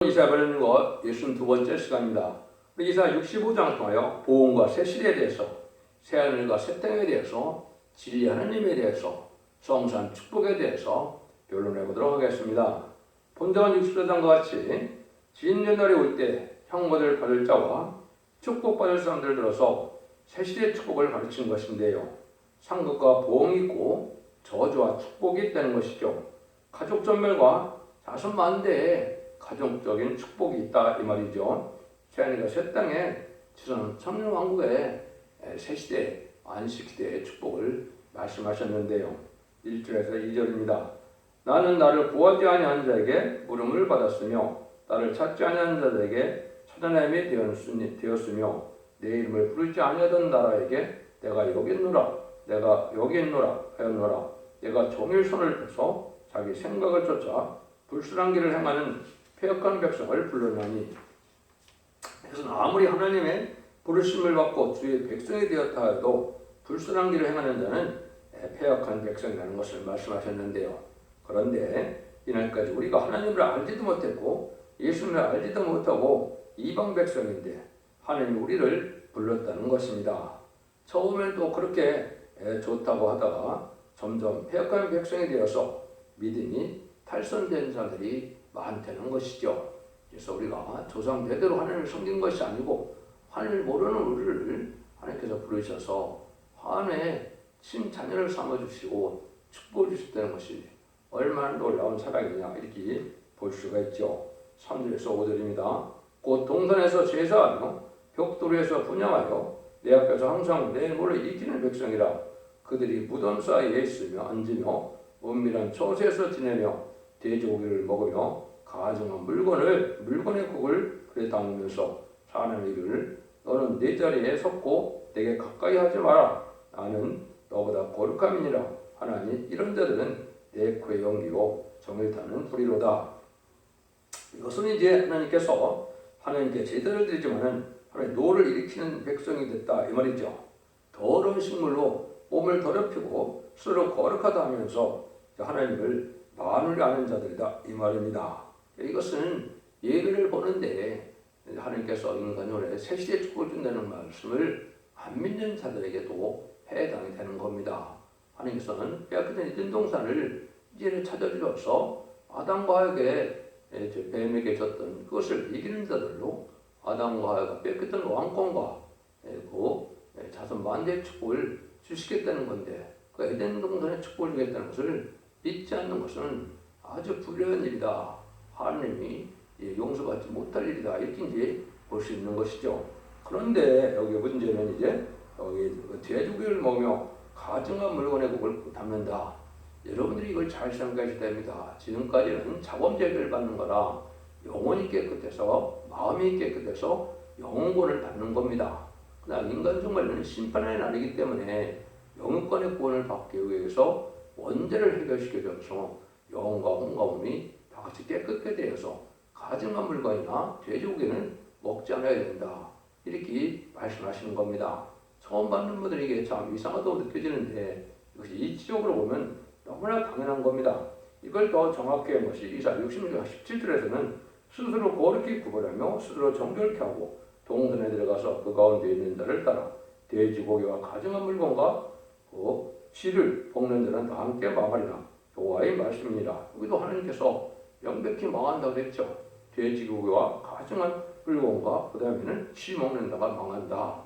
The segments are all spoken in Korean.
이사야를 읽어 62번째 시간입니다. 이사야 65장 통하여 보응과 새 시대에 대해서, 새 하늘과 새 땅에 대해서, 진리 하나님에 대해서, 성산 축복에 대해서 변론해 보도록 하겠습니다. 본전 65장과 같이 진리의 날이 올 때 형벌을 받을 자와 축복받을 사람들을 들어서 새 시대의 축복을 가르친 것인데요. 상급과 보응이 있고 저주와 축복이 있다는 것이죠. 가족 전멸과 자손 만대에 가정적인 축복이 있다 이 말이죠. 새하늘과 새 땅에 천년 왕국의 새 시대 안식시대의 축복을 말씀하셨는데요. 1절에서 2절입니다. 나는 나를 구하지 아니한 자에게 물음을 받았으며 나를 찾지 아니한 자들에게 찾아냄이 되었으며 내 이름을 부르지 아니하던 나라에게 내가 여기 있노라 내가 여기 있노라 하였노라. 내가 종일 손을 펴서 자기 생각을 쫓아 불순한 길을 행하는 패역한 백성을 불렀나니. 그래서 아무리 하나님의 부르심을 받고 주의 백성이 되었다 해도 불순한 길을 행하는 자는 패역한 백성이라는 것을 말씀하셨는데요. 그런데 이날까지 우리가 하나님을 알지도 못했고 예수님을 알지도 못하고 이방 백성인데 하나님이 우리를 불렀다는 것입니다. 처음엔 또 그렇게 좋다고 하다가 점점 패역한 백성이 되어서 믿음이 탈선된 자들이 많다는 것이죠. 그래서 우리가 조상 대대로 하나님을 섬긴 것이 아니고 하나님을 모르는 우리를 하나님께서 부르셔서 하나님의 친자녀를 삼아주시고 축복을 주셨다는 것이 얼마나 놀라운 사랑이냐 이렇게 볼 수가 있죠. 3절에서 5절입니다. 곧 동산에서 제사하며 벽돌에서 분양하여 내 앞에서 항상 내 몰래 이기는 백성이라. 그들이 무덤 사이에 있으며 앉으며 은밀한 처소에서 지내며 돼지고기를 먹으며 가증한 물건의 국을 그래 담으면서 사는 이를 너는 내 자리에 섰고 내게 가까이 하지 마라. 나는 너보다 거룩함이니라. 하나니 이런 자들은 내 코에 연기로 정을 타는 불이로다. 이것은 이제 하나님께 제대를 드리지만은 하나님 노를 일으키는 백성이 됐다 이 말이죠. 더러운 식물로 몸을 더럽히고 스스로 거룩하다 하면서 하나님을 만을 아는 자들이다 이 말입니다. 이것은 예배를 보는데 하나님께서 인간을 새 시대에 축복을 준다는 말씀을 안 믿는 자들에게도 해당이 되는 겁니다. 하나님께서는 빼앗겼던 이든 동산을 이제는 찾아주셔서 아담과 하에게 뱀에게 줬던 그것을 이기는 자들로 아담과 하가 뺏겼던 왕권과 그 자손 만대의 축복을 주시겠다는 건데 그 에덴 동산의 축복을 주겠다는 것을 믿지 않는 것은 아주 불리한 일이다. 하나님이 용서받지 못할 일이다. 이렇게 이제 볼 수 있는 것이죠. 그런데 여기 문제는 이제 여기 돼지고기를 먹으며 가증한 물건의 국을 담는다. 여러분들이 이걸 잘 생각하셔야 됩니다. 지금까지는 자범죄를 받는 거라 영혼이 깨끗해서 마음이 깨끗해서 영혼권을 받는 겁니다. 그러나 인간 정말은 심판의 날이기 때문에 영혼권의 구원을 받기 위해서 원죄를 해결시켜줘서 영혼과 혼과 몸이 다 같이 깨끗게 되어서 가증한 물건이나 돼지고기는 먹지 않아야 된다. 이렇게 말씀하시는 겁니다. 처음 받는 분들에게 참 이상하다고 느껴지는데 이것이 이치적으로 보면 너무나 당연한 겁니다. 이걸 더 정확히 한 것이 이사야 66장 17절에서는 스스로 거룩히 구별하며 스스로 정결케 하고 동산에 들어가서 그 가운데 있는 자를 따라 돼지고기와 가증한 물건과 그 쥐를 볶는 자는 다 함께 망하리라. 여호와의 말씀이니라. 여기도 하나님께서 명백히 망한다고 했죠. 돼지고기와 가증한 물건과 그 다음에는 쥐 먹는 자가 망한다.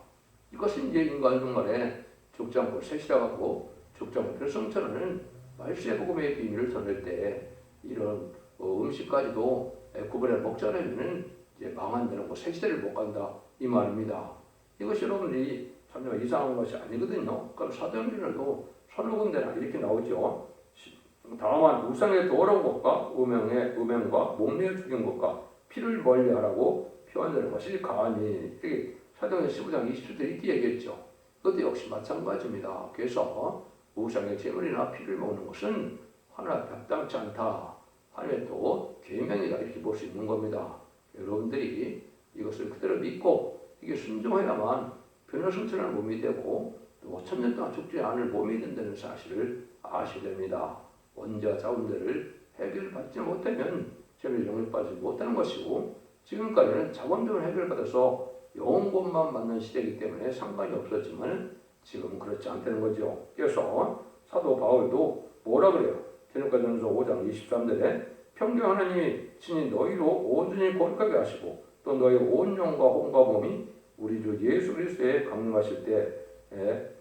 이것이 이제 인간 중간에 죽지 않고 새시라고 죽지 않고 결성처는 말씀의 복음의 비밀을 전할 때 이런 음식까지도 구별해 먹지 않으면 이제 망한다는 거 새시대를 못 간다 이 말입니다. 이것이 여러분들이 전혀 이상한 것이 아니거든요. 그럼 사도행전에도 서너 군데나 이렇게 나오죠. 다만 우상의 더러운 것과 음행과 목매어 죽인 것과 피를 멀리하라고 표현되는 것이 가하니 사도행전 15장 20절에 이렇게 얘기했죠. 그것도 역시 마찬가지입니다. 그래서 우상의 제물이나 피를 먹는 것은 하나님 합당치 않다. 하나님의 또 계명이다 이렇게 볼 수 있는 겁니다. 여러분들이 이것을 그대로 믿고 이게 순종해야만 변화성천한 몸이 되고 또 천년 동안 죽지 않을 몸이 된다는 사실을 아셔야 됩니다. 원죄와 자원죄를 해결받지 못하면 시험에 영접받지 못하는 것이고 지금까지는 자본적으로 해결받아서 좋은 것만 맞는 시대이기 때문에 상관이 없었지만 지금은 그렇지 않다는 거죠. 그래서 사도 바울도 뭐라 그래요? 데살로니가전서 5장 23절에 평경 하나님이 친히 너희로 온전히 거룩하게 하시고 또 너희 온 영과 혼과 몸이 우리 주 예수 그리스도에 강림하실 때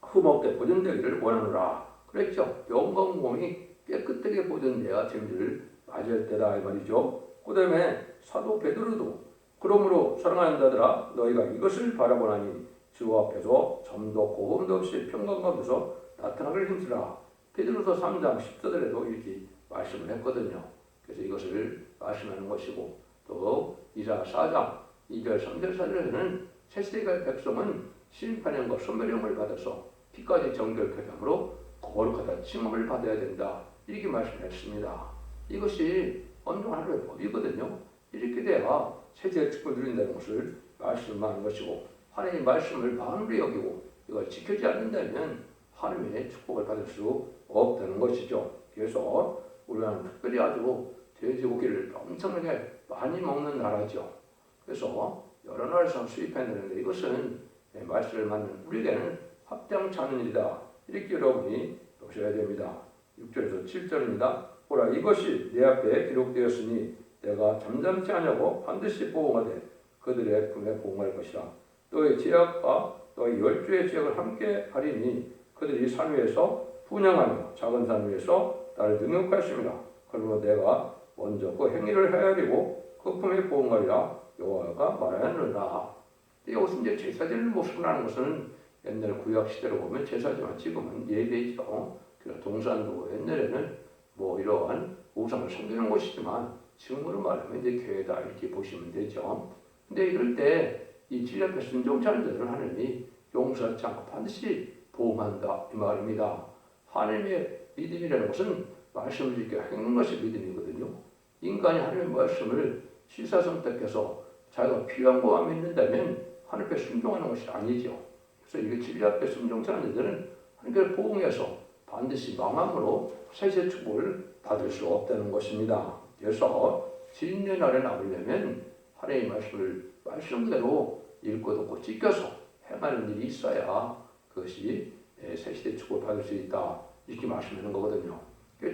흠없게 보존되기를 원하노라 그랬죠. 영과 몸이 깨끗하게 보존돼야 재미를 맞을 때다 이 말이죠. 그 다음에 사도 베드로도 그러므로 사랑하는 자들아 너희가 이것을 바라보나니 주 앞에서 점도 고음도 없이 평강 가운데서 나타나기를 힘쓰라. 베드로서 3장 10절에도 이렇게 말씀을 했거든요. 그래서 이것을 말씀하는 것이고 또 이사 4장 2절 3절 4절에는 새시대의 백성은 심판형과 소멸형을 받아서 피까지 정결케 함으로 거룩하다 칭함을 받아야 된다. 이렇게 말씀했습니다. 이것이 언종 하나의 법이거든요. 이렇게 돼야 세계의 축복을 누린다는 것을 말씀하는 것이고 하나님의 말씀을 만으로 여기고 이걸 지켜지 않는다면 하나님의 축복을 받을 수 없다는 것이죠. 그래서 우리는 특별히 아주 돼지고기를 엄청나게 많이 먹는 나라죠. 그래서 여러 나라에서 수입해내는데 이것은 말씀을 맞는 우리에게는 합당치 않은 일이다. 이렇게 여러분이 보셔야 됩니다. 6절에서 7절입니다. 보라 이것이 내 앞에 기록되었으니 내가 잠잠치 않냐고 반드시 보응하되 그들의 품에 보응할 것이라. 너의 제약과 너의 열주의 제약을 함께 하리니 그들이 산 위에서 분양하며 작은 산 위에서 나를 능욕하십니다. 그러므로 내가 먼저 그 행위를 헤아리고 그 품에 보응하리라 여호와가 말하였느니라. 이것은 이제 제사지는 모습이라는 것은 옛날 구약 시대로 보면 제사지만 지금은 예배죠. 그래서 동산도 옛날에는 뭐 이러한 우상을 섬기는 곳이지만 지금으로 말하면 이제 교회다 이렇게 보시면 되죠. 근데 이럴 때 이 진리 앞에 순종치 않은 자들은 하나님이 용서하지 않고 반드시 보응한다 이 말입니다. 하나님의 믿음이라는 것은 말씀을 지켜 행하는 것이 믿음이거든요. 인간이 하나님의 말씀을 시사선택해서 자기가 필요한 것만 믿는다면 하나님 앞에 순종하는 것이 아니죠. 그래서 이게 진리 앞에 순종치 않은 자들은 하나님께 보응해서 반드시 망함으로 세세 축복을 받을 수 없다는 것입니다. 그래서 진리의 날에 나오려면 하나님의 말씀을 말씀대로 읽고 듣고 지켜서 행하는 일이 있어야 그것이 새시대 축복을 받을 수 있다. 이렇게 말씀하는 거거든요.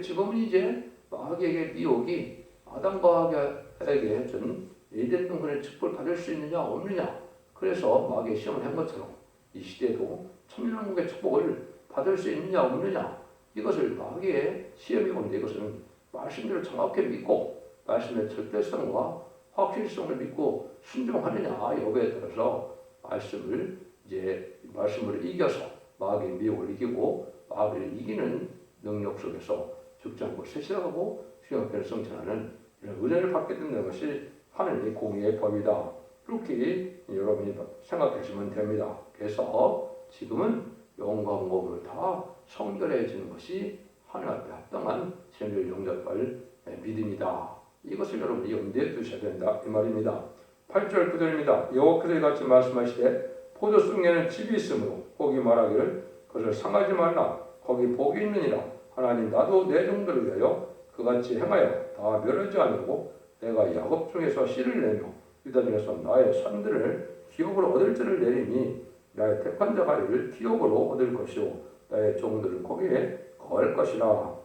지금은 이제 마귀에게 미혹이 아담과 하와에게 준 에덴 동산의 축복을 받을 수 있느냐 없느냐 그래서 마귀의 시험을 한 것처럼 이 시대도 천년왕국의 축복을 받을 수 있느냐 없느냐 이것을 마귀의 시험이 오는데 이것은 말씀대로 정확히 믿고 말씀의 절대성과 확실성을 믿고 순종하느냐 여부에 따라서 말씀으로 이겨서 마귀의 미혹을 이기고 마귀를 이기는 능력 속에서 죽지 않고 세실하고 수영편을 성천하는 이런 은혜를 받게 된다는 것이 하나님의 공의의 법이다. 그렇게 여러분이 생각하시면 됩니다. 그래서 지금은 영과 몸을 다 성결해지는 것이 하나님 앞에 합당한 생명을 영접할 믿음이다. 이것을 여러분이 염두에 두셔야 된다 이 말입니다. 8절 9절입니다. 여호와께서 같이 말씀하시되 포도송에는 칩이 있으므로 거기 말하기를 그것을 상하지 말라 거기 복이 있느니라. 하나님 나도 내 종들을 위하여 그같이 행하여 다 멸하지 아니하고 내가 야곱 중에서 씨를 내며 유다 중에서 나의 산들을 기업으로 얻을 자를 내리니 나의 택한 자 가리를 기업으로 얻을 것이요 나의 종들을 거기에 거할 것이라.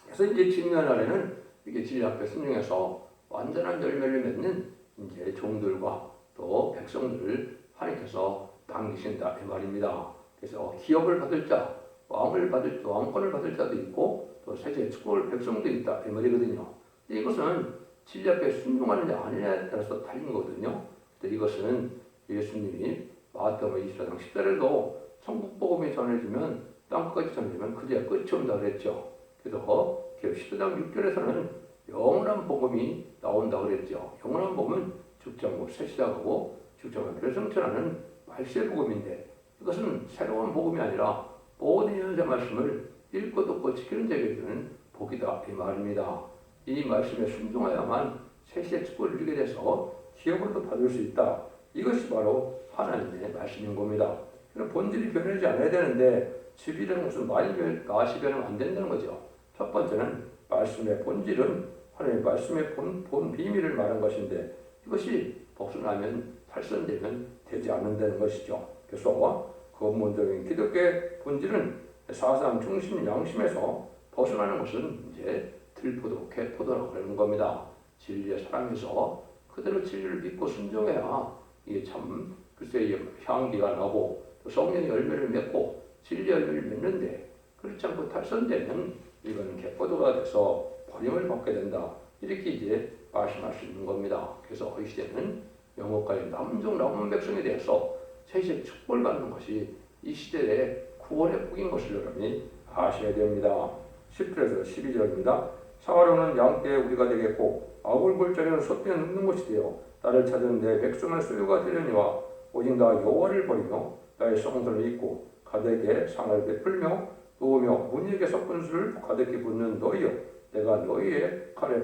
그래서 이제 진년 날에는 이게 진리 앞에 순종해서 완전한 열매를 맺는 이제 종들과 또 백성들을 하나님께서 남기신다 이 말입니다. 그래서 기업을 받을 자, 왕권을 받을 자도 있고 또 세계의 축복을 백성도 있다 이 말이거든요. 근데 이것은 진리 앞에 순종하느냐 아니냐에 따라서 달린 거거든요. 근데 이것은 예수님이 마태복음 24장 10절에도 천국 복음이 전해지면 땅끝까지 전해지면 그제야 끝이 온다 그랬죠. 그래서 10장 6절에서는 영원한 복음이 나온다 그랬죠. 영원한 복음은 죽지 않고 새 시작하고 죽지 않고 별성천하는 말세의 복음인데 이것은 새로운 복음이 아니라 모든 현세 말씀을 읽고 듣고 지키는 자에게 주는 복이다 이 말입니다. 이 말씀에 순종하야만 새시의 축복을 누리게 돼서 기업으로도 받을 수 있다. 이것이 바로 하나님의 말씀인 겁니다. 그럼 본질이 변하지 않아야 되는데 집이라는 것은 많이 변하면 안 된다는 거죠. 첫 번째는 말씀의 본질은 하나님의 말씀의 본 비밀을 말한 것인데 이것이 벗어나면 탈선되면 되지 않는다는 것이죠. 그래서 근본적인 기독교의 본질은 사상 중심 양심에서 벗어나는 것은 이제 들포도 개포도라고 그러는 겁니다. 진리의 사랑에서 그대로 진리를 믿고 순종해야 이게 참 글쎄 향기가 나고 또 성령의 열매를 맺고 진리 열매를 맺는데 그렇지 않고 탈선되면 이건 개포도가 돼서 버림을 받게 된다. 이렇게 이제 말씀할 수 있는 겁니다. 그래서 이 시대는 영업가의 남은 백성에 대해서 세시의 축복을 받는 것이 이 시대의 구원의 복인 것을 여러분이 아셔야 됩니다. 10절에서 12절입니다. 사활로는 양떼의 우리가 되겠고 아굴골짜기는 솥에 눕는 것이 되어 나를 찾은 내 백성의 소유가 되려니와 오직 나 여호와를 버리며 나의 성전을 잊고 가득에 상을 베풀며 놓으며 문에게 섞은 술을 가득히 붓는 너희여 내가 너희를 칼에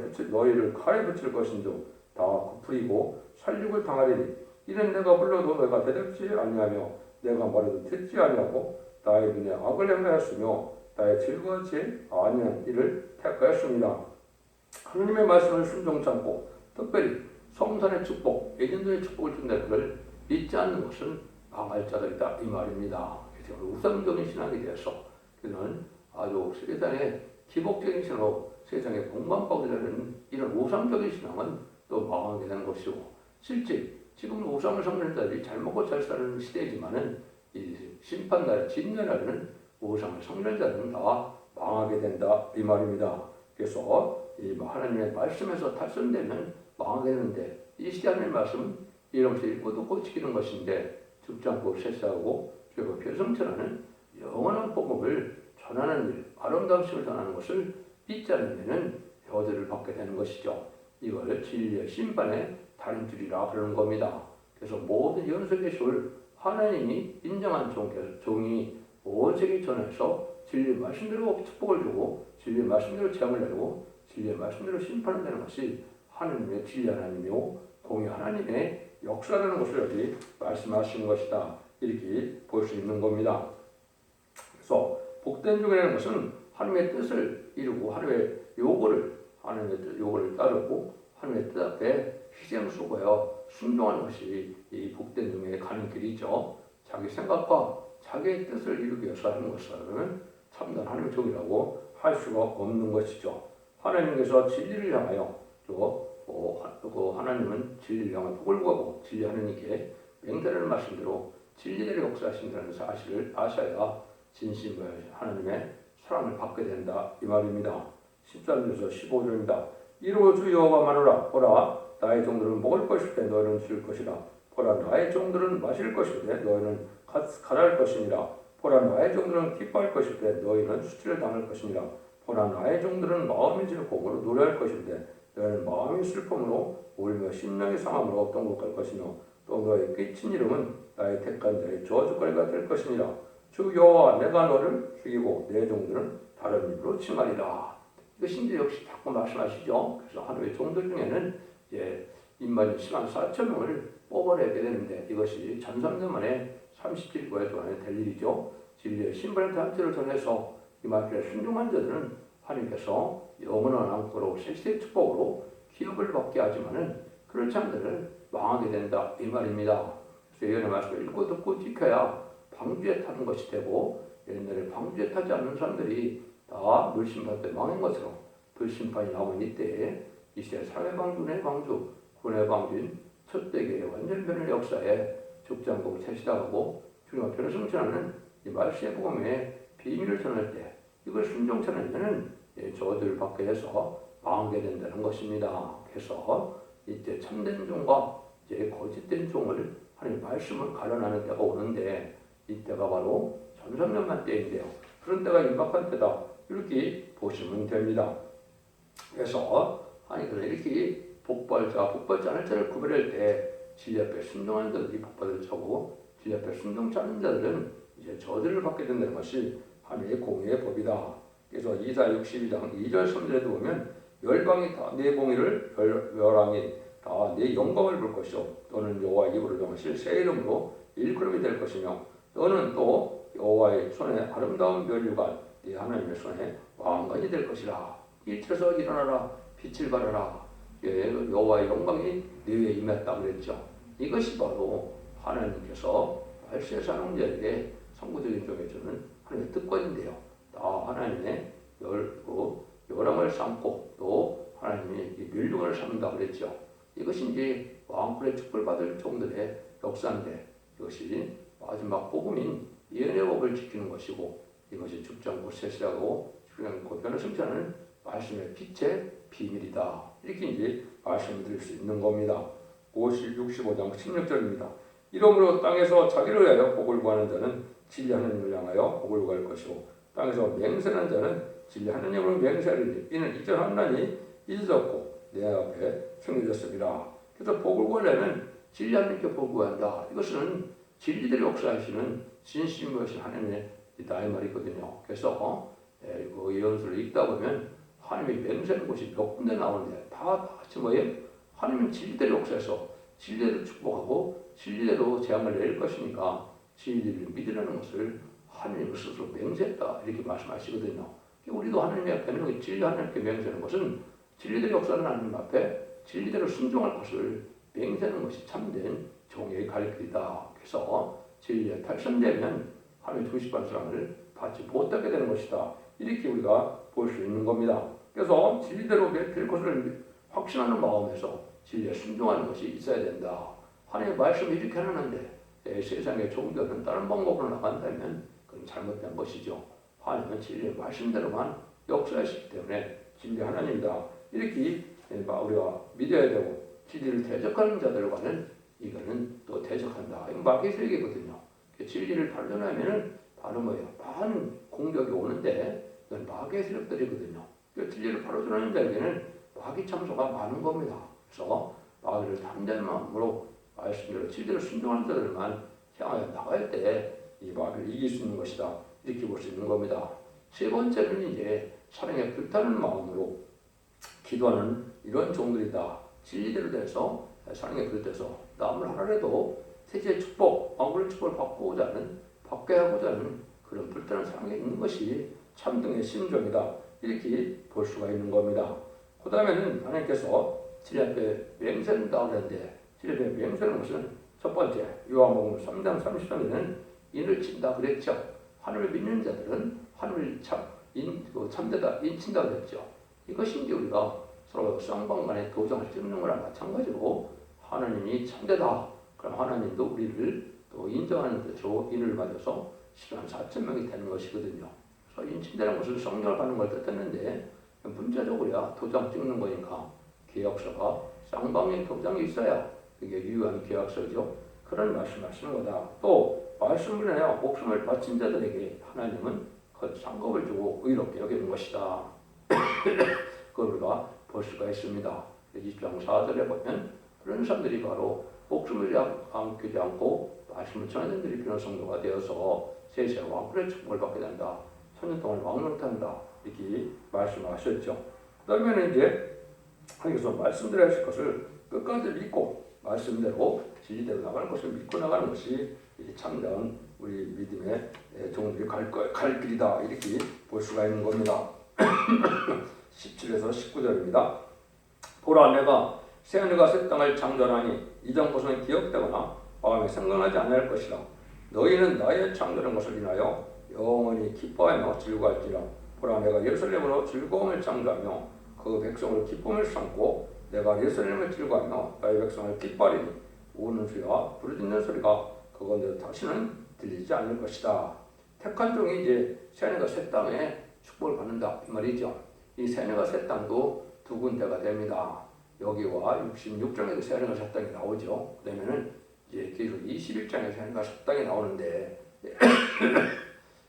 붙일 것인즉 다 굽으리고 살육을 당하리니 이는 내가 불러도 너희가 대답지 아니하며 내가 말해도 듣지 아니하고 나의 눈에 악을 행하였으며 나의 즐거워하지 아니한 일을 택하였습니다. 하나님의 말씀을 순종치 않고 특별히 성산의 축복, 예전도의 축복을 준다는 것을 믿지 않는 것은 망할 자들이다 이 말입니다. 그래서 우상적인 신앙에 대해서 그는 아주 세상의 기복적인 신앙으로 세상에 공감받으려는 이런 우상적인 신앙은 또 망하게 되는 것이고 실제 지금 우상을 섬기는 자들이 잘 먹고 잘 사는 시대이지만은 이 심판날에 진멸하는 우상을 섬기는 자들은 다 망하게 된다 이 말입니다. 그래서 이 하나님의 말씀에서 탈선되면 망하게 되는데 이 시대 하나님의 말씀은 이름을 읽고 듣고 지키는 것인데 죽지 않고 쇠퇴하고 결국 별성천하는 영원한 복음을 전하는 일, 아름다운 식을 전하는 것을 믿지 않는 데는 저주를 받게 되는 것이죠. 이걸 진리의 심판의 달인줄이라 그러는 겁니다. 그래서 모든 연속의 수를 하나님이 인정한 종이 온 세계에 전해서 진리의 말씀대로 축복을 주고 진리의 말씀대로 재앙을 내고 진리의 말씀대로 심판을 내는 것이 하나님의 진리 하나님이요 공의 하나님의 역사라는 것을 여기 말씀하시는 것이다. 이렇게 볼 수 있는 겁니다. 그래서 복된 종이라는 것은 하나님의 뜻을 이루고 하나님의 요구를 따르고 하나님의 뜻 앞에 희생 수고하여 순종하는 것이 이 복된 종에 가는 길이죠. 자기 생각과 자기의 뜻을 이루기 위해서 하는 것은 참된 하나님의 종이라고 할 수가 없는 것이죠. 하나님께서 진리를 향하여 또 하나님은 진리를 향하여 복을 구하고 진리 하나님께 맹세라는 말씀대로 진리대로 역사하신다는 사실을 아셔야 진심으로 하나님의 사랑을 받게 된다 이 말입니다. 13절에서 15절입니다. 이로 주 여호와 말하라 보라 나의 종들은 먹을 것일 때 너희는 줄 것이라 보라 나의 종들은 마실 것일 때 너희는 가랄 것이니라 보라 나의 종들은 기뻐할 것일 때 너희는 수치를 당할 것이니라 보라 나의 종들은 마음이 즐거움으로 노래할 것일 때 너희는 마음이 슬픔으로 울며 심령이 상함으로 동곡할 것이며 또 너의 끼친 이름은 나의 택한 자의 저주거리가 될 것이니라 주 여호와 내가 너를 죽이고 내 종들은 다른 입으로 칭하리라. 이것이 이제 역시 자꾸 말씀하시죠. 그래서 하나님의 종들 중에는 이제 인마진 10만 4천 명을 뽑아내게 되는데 이것이 1300년 만에 37거에 동안에 될 일이죠. 진리의 신발의 단체를 전해서 이 말씀에 순종한 자들은 하나님께서 영원한 안고로 세시의 축복으로 기업을 받게 하지만은 그렇지 않은 자들은 망하게 된다 이 말입니다. 그래서 예언의 말씀을 읽고 듣고 지켜야 방주에 타는 것이 되고 옛날에 방주에 타지 않는 사람들이 다 물심판 때 망한 것처럼 불심판이 나오는 이때에 이 시대 사회방주, 내방주, 군의방주인 첫대교의 완전 변의 역사에 죽지 않고 세시당하고 주님과 변성천하는 이 말씀의 복음의 비밀을 전할 때 이걸 순종치 않으면 저주를 받게 해서 망하게 된다는 것입니다. 그래서 이때 참된 종과 이제 거짓된 종을 하나님 말씀을 가려나는 때가 오는데 이때가 바로 1300년 때인데요. 그런 때가 임박한 때다. 이렇게 보시면 됩니다. 그래서 하나님께서 이렇게 복발자, 복받지 않을 자를 구별할 때 진리 앞에 순종하는 자들이 복받을 자고 진리 앞에 순종치 않는 자들은 이제 저주를 받게 된다는 것이 하나님의 공의의 법이다. 그래서 이사 62장 2절 3절에도 보면 열방이 다 내 공의를 멸왕이 다 내 영광을 볼 것이요 너는 여호와 입으로 정하실 새 이름으로 일컬음이 될 것이며 너는 또 여호와의 손에 아름다운 면류관 네 하나님의 손에 왕관이 될 것이라. 일쳐서 일어나라 빛을 발하라. 예, 여호와의 영광이 네 위에 임했다 그랬죠. 이것이 바로 하나님께서 말세에 사는 자에게 선구적인 종에 주는 하나님의 특권인데요. 다 하나님의 열왕을 삼고 또 하나님의 멸류관을 삼는다 그랬죠. 이것이 이제 왕권의 축복을 받을 종들의 역사인데 이것이 마지막 복음인 예언의 법을 지키는 것이고 이것이 죽지 않고 세세하고 죽지 않고 변을 승천하는 말씀의 빛의 비밀이다. 이렇게 이제 말씀을 드릴 수 있는 겁니다. 65장 16절입니다. 이러므로 땅에서 자기를 위하여 복을 구하는 자는 진리 하나님을 향하여 복을 구할 것이고 땅에서 맹세하는 자는 진리 하나님으로 맹세하리니 이는 이전 하나님이 잊었고 내 앞에 숨겨졌습니다. 그래서 복을 구하려면 진리 하나님께 복을 구한다. 이것은 진리대로 역사하시는 진심이신 하나님의 이다 이 말이거든요. 그래서 그 예언서를 읽다 보면 하나님이 맹세하는 곳이 몇 군데 나오는데 다 같이 뭐예요? 하나님은 진리대로 역사해서 진리대로 축복하고 진리대로 재앙을 내릴 것이니까 진리를 믿으라는 것을 하나님을 스스로 맹세했다 이렇게 말씀하시거든요. 우리도 하나님 앞에는 진리 하나님께 맹세하는 것은 진리대로 역사하는 하나님 앞에 진리대로 순종할 것을 맹세하는 것이 참된 종의 갈 길이다. 그래서 진리에 탈선되면 하나님의 주시받은 사랑을 받지 못하게 되는 것이다. 이렇게 우리가 볼 수 있는 겁니다. 그래서 진리대로 될 것을 확신하는 마음에서 진리에 순종하는 것이 있어야 된다. 하나님의 말씀을 이렇게 하는데 세상의 종교는 다른 방법으로 나간다면 그건 잘못된 것이죠. 하나님은 진리의 말씀대로만 역사하시기 때문에 진리 하나님이다. 이렇게 우리가 믿어야 되고 진리를 대적하는 자들과는 이거는 또 대적한다. 이건 마귀의 세계거든요. 진리를 발견하면은 바로 뭐예요? 많은 공격이 오는데 이건 마귀의 세력들이거든요. 진리를 바로전하는 자에게는 마귀 참소가 많은 겁니다. 그래서 마귀를 담대한 마음으로 말씀대로 진리를 순종하는 자들만 향하여 나갈 때 이 마귀를 이길 수 있는 것이다. 이렇게 볼 수 있는 겁니다. 세 번째는 이제 사랑에 불타는 마음으로 기도하는 이런 종들이다. 진리대로 돼서 사랑에 불타서 남을 하나라도 세계의 축복, 왕국의 축복을 받게 하고자 하는 그런 불타는 사랑이 있는 것이 참등의 심정이다. 이렇게 볼 수가 있는 겁니다. 그 다음에는 하나님께서 진리 앞에 맹세한다고 하는데 진리 앞에 맹세하는 것은 첫 번째 요한복음 3장 33절에는 인을 친다 그랬죠. 하늘을 믿는 자들은 하늘을 참되다 인친다 그랬죠. 이것이 이제 우리가 서로 쌍방간에 도장을 찍는 거랑 마찬가지로 하나님이 참되다. 그럼 하나님도 우리를 또 인정하는 뜻으로 인을 받아서 10만 4천 명이 되는 것이거든요. 그래서 인친다는 것은 성령을 받는 걸 뜻했는데 문자적으로야 도장 찍는 거니까 계약서가 쌍방의 도장이 있어야 그게 유효한 계약서죠. 그런 말씀하시는 거다. 또 말씀을 해야 목숨을 바친 자들에게 하나님은 그 상급을 주고 의롭게 여기는 것이다. 그걸 우리가 볼 수가 있습니다. 20장 4절에 보면 그런 사람들이 바로 목숨을 아끼지 않고 말씀을 전하는 자들이 필요한 성도가 되어서 세세 왕권의 축복을 받게 된다. 천년 동안 왕노릇한다. 이렇게 말씀하셨죠. 그 다음에는 이제 하나님께서 말씀드려야 하실 것을 끝까지 믿고 말씀대로 진리대로 나가는 것을 믿고 나가는 것이 참다운 우리 믿음의 종들이 갈 길이다. 이렇게 볼 수가 있는 겁니다. 17에서 19절입니다. 보라 내가 새하늘과 새 땅을 창조하니 이전 것은 기억되거나 마음에 생각나지 않을 것이라. 너희는 나의 창조한 것을 인하여 영원히 기뻐하며 즐거워할지라. 보라 내가 예루살렘으로 즐거움을 창조하며 그 백성을 기쁨을 삼고 내가 예루살렘을 즐거워하며 나의 백성을 기뻐하리니 우는 소리와 부르짖는 소리가 그건데 다시는 들리지 않을 것이다. 택한 종이 이제 새하늘과 새 땅에 축복을 받는다 이 말이죠. 이 새하늘과 새 땅도 두 군데가 됩니다. 여기와 66장에도 새하늘과 새 땅이 나오죠. 그다음에는 이제 계속 21장에 새하늘과 새 땅이 나오는데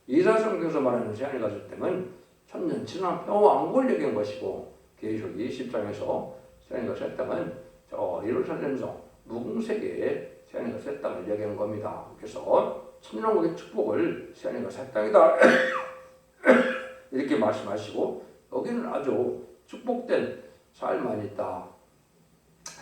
이사성경에서 말하는 새하늘과 새 땅은 천년 지난 왕국을 얘기한 것이고 계속 20장에서 새하늘과 새 땅은 저 예루살렘성 무궁세계의 새하늘과 새 땅을 얘기한 겁니다. 그래서 천년왕국의 축복을 새하늘과 새 땅이다 이렇게 말씀하시고 여기는 아주 축복된 삶만 있다.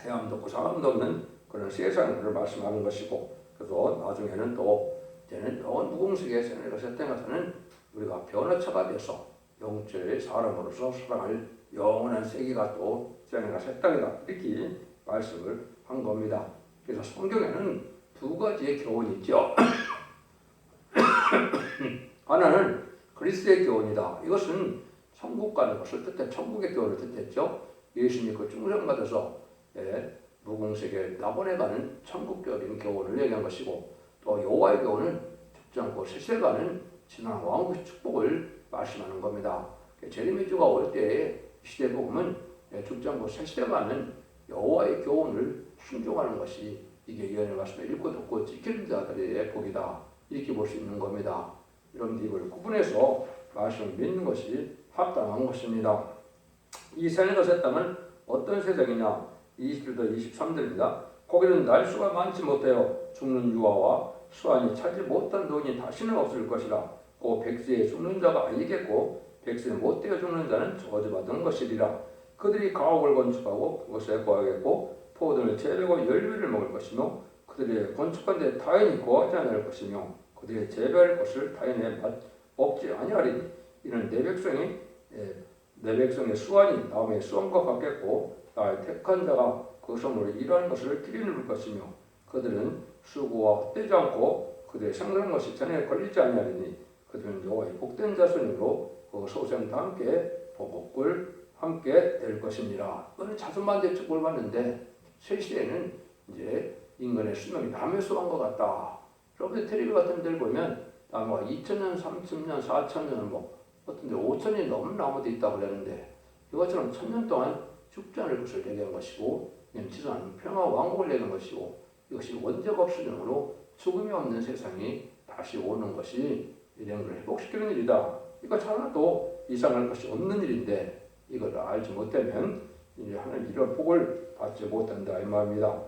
해암도 없고 사람도 없는 그런 세상을 말씀하는 것이고 그래서 나중에는 또 이제는 영원 무궁세계의 새하늘과 새 땅에 가서는 우리가 변화차가 돼서 영적의 사람으로서 사랑을 영원한 세계가 또 새 하늘과 새 땅이다 이렇게 말씀을 한 겁니다. 그래서 성경에는 두 가지의 교훈이 있죠. 하나는 그리스도의 교훈이다. 이것은 천국 가는 것을 뜻해 천국의 교훈을 뜻했죠. 예수님이 그 중생받아서 무궁세계 낙원해가는 천국적인 교훈을 얘기한 것이고, 또 여호와의 교훈은 죽지 않고 세세가는 진한 왕국의 축복을 말씀하는 겁니다. 제레미야가 올 때의 시대 복음은 죽지 않고 세세가는 여호와의 교훈을 순종하는 것이 이게 예언의 말씀을 읽고 듣고 지키는 자들의 복이다 이렇게 볼 수 있는 겁니다. 여러분들 이걸 구분해서 말씀을 믿는 것이 합당한 것입니다. 이 새하늘과 새 땅은 어떤 세상이냐? 21절 23절입니다. 거기는 날수가 많지 못하여 죽는 유아와 수완이 차지 못한 돈이 다시는 없을 것이라. 그 백세에 죽는 자가 아니겠고 백세에 못되어 죽는 자는 저주받은 것이리라. 그들이 가옥을 건축하고 그것에 거하겠고 포도를 재배하고 열매를 먹을 것이며 그들의 건축한 데 타인이 거하지 않을 것이며 그들의 재배할 것을 타인에 먹지 아니하리니 이는 내 백성의 수완이 남의 수완과 같겠고 나의 택한 자가 그 성으로 일하는 것을 길이 누릴 것이며 그들은 수고와 헛되지 않고 그들의 생산한 것이 전에 걸리지 아니하리니 그들은 여호와의 복된 자손으로 그 소생과 함께 복을 함께 될 것입니다. 오늘 자손만대 축복을 받는데 새 시대에는 이제 인간의 수명이 남의 수완 것 같다. 여러분들 텔레비 같은 데를 보면 나무가 2000년, 3000년, 4000년 어떤 데 5000년이 넘는 나무도 있다고 그랬는데 이것처럼 1000년 동안 죽지 않을 것을 얘기한 것이고 지상은 평화 왕국을 얘기한 것이고 이것이 원죄가 없으므로 죽음이 없는 세상이 다시 오는 것이 인생을 회복시키는 일이다. 이거 하나도 이상할 것이 없는 일인데 이걸 알지 못하면 이제 하나님 이런 복을 받지 못한다 이 말입니다.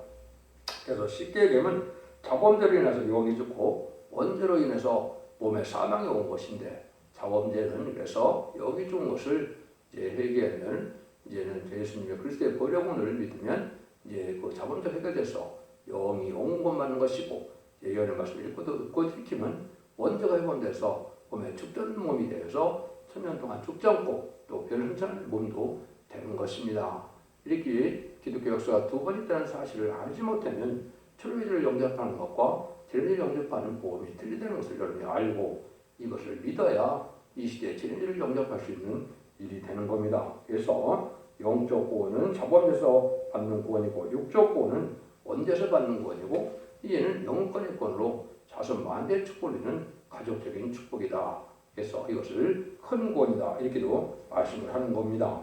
그래서 쉽게 얘기하면 자범죄로 인해서 영이 죽고 원죄로 인해서 몸에 사망이 온 것인데 자범죄는 그래서 영이 죽은 것을 이제 회개하면 이제는 예수님의 그리스도의 보혈을 믿으면 이제 그 자범죄 해결돼서 영이 온 것만 것이고 예언의 말씀을 읽고 듣고 지키면 원죄가 회복돼서 몸에 죽던 몸이 되어서 천년 동안 죽지 않고 또 별 흔적없는 몸도 되는 것입니다. 이렇게 기독교 역사가 두 번 있다는 사실을 알지 못하면 출애굽기를 영접하는 것과 제레미야를 영접하는 복음이 틀리다는 것을 여러분이 알고 이것을 믿어야 이 시대에 제레미야를 영접할 수 있는 일이 되는 겁니다. 그래서 영적 구원은 자범에서 받는 구원이고 육적 구원은 원죄에서 받는 구원이고 이에는 영권의 구원으로 자손 만대의 축복을 이루는 가족적인 축복이다. 그래서 이것을 큰 구원이다. 이렇게도 말씀을 하는 겁니다.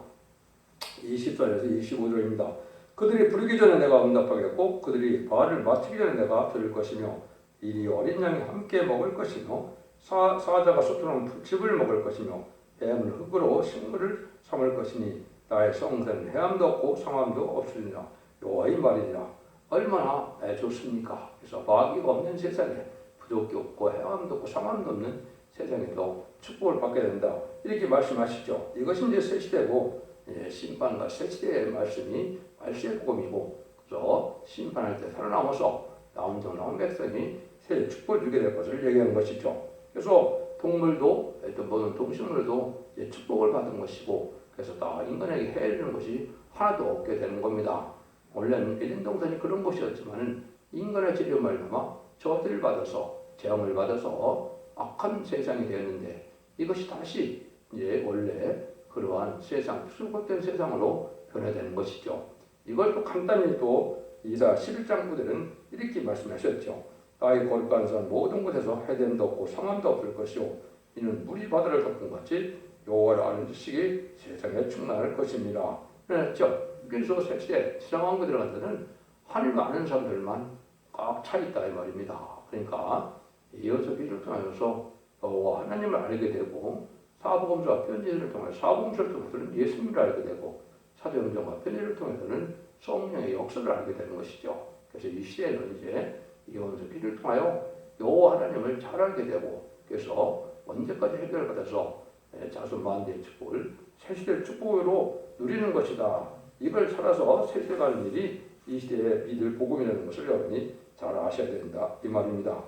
20절에서 25절입니다. 그들이 부르기 전에 내가 응답하겠고 그들이 바알을 마치기 전에 내가 들을 것이며 이리 어린 양이 함께 먹을 것이며 사자가 쏟아놓은 풀칩을 먹을 것이며 해암을 흙으로 식물을 삼을 것이니 나의 성산은 해암도 없고 상암도 없으리라. 여호와의 말이니라. 얼마나 좋습니까? 그래서 마귀가 없는 세상에 부족이 없고 해암도 없고 상암도 없는 세상에도 축복을 받게 된다. 이렇게 말씀하시죠. 이것이 이제 새 시대고 심판과 새 시대의 말씀이 말세의 복음이고 그래서 심판할 때 살아남아서 나온 백성이 새 축복을 주게 될 것을 얘기하는 것이죠. 그래서 동물도 또 모든 동식물도 축복을 받은 것이고 그래서 다 인간에게 해를 것이 하나도 없게 되는 겁니다. 원래는 에덴 동산이 그런 곳이었지만 인간의 죄로 말미암아 저주를 받아서 재앙을 받아서 악한 세상이 되었는데 이것이 다시 이제 원래 그러한 세상, 수급된 세상으로 변화되는 것이죠. 이걸 또 간단히 또 이사 11장 9절은 이렇게 말씀하셨죠. 나의 거룩한 산 모든 곳에서 해됨도 없고 상함도 없을 것이요 이는 물이 바다를 덮은 같이 여호와를 아는 지식이 세상에 충만할 것입니다. 그랬죠. 그래서 세시대 지상왕국 들어간 데는 하늘을 아는 사람들만 꽉 차 있다 이 말입니다. 그러니까 이어서 기도를 통하여서 여호와 하나님을 알게 되고 사복음서와 편지를 통해 사복음서를 통해서는 예수님을 알게 되고 사도행전과 편지를 통해서는 성령의 역사를 알게 되는 것이죠. 그래서 이 시대는 이제 이혼서 기도를 통하여 여호와 하나님을 잘 알게 되고 그래서 언제까지 해결을 받아서 자손 만대의 축복을 새시대의 축복으로 누리는 것이다. 이걸 찾아서 새시대 가는 일이 이 시대에 믿을 복음이라는 것을 여러분이 잘 아셔야 된다 이 말입니다.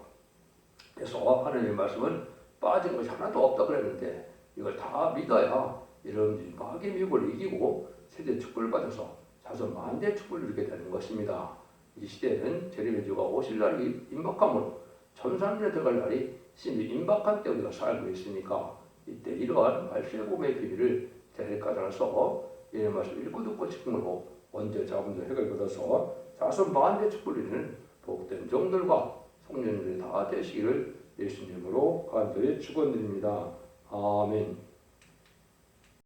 그래서 하나님의 말씀은 빠진 것이 하나도 없다 그랬는데 이걸 다 믿어야 여러분들이 마귀의 미혹을 이기고 세대 축복을 받아서 자손 만대 축복을 누리게 되는 것입니다. 이 시대는 재림의 주가 오실 날이 임박함으로 천상년에 들어갈 날이 심히 임박한 때 우리가 살고 있으니까 이때 이러한 말씀의 복음의 비밀을 대리까지 알아서 이 말씀 읽고 듣고 지킴으로 원죄 자금도 해결받아서 자손 만대 축복을 누리는 복된 종들과 성년들이 다 되시기를 예수님으로 간절히 축원드립니다. 아멘.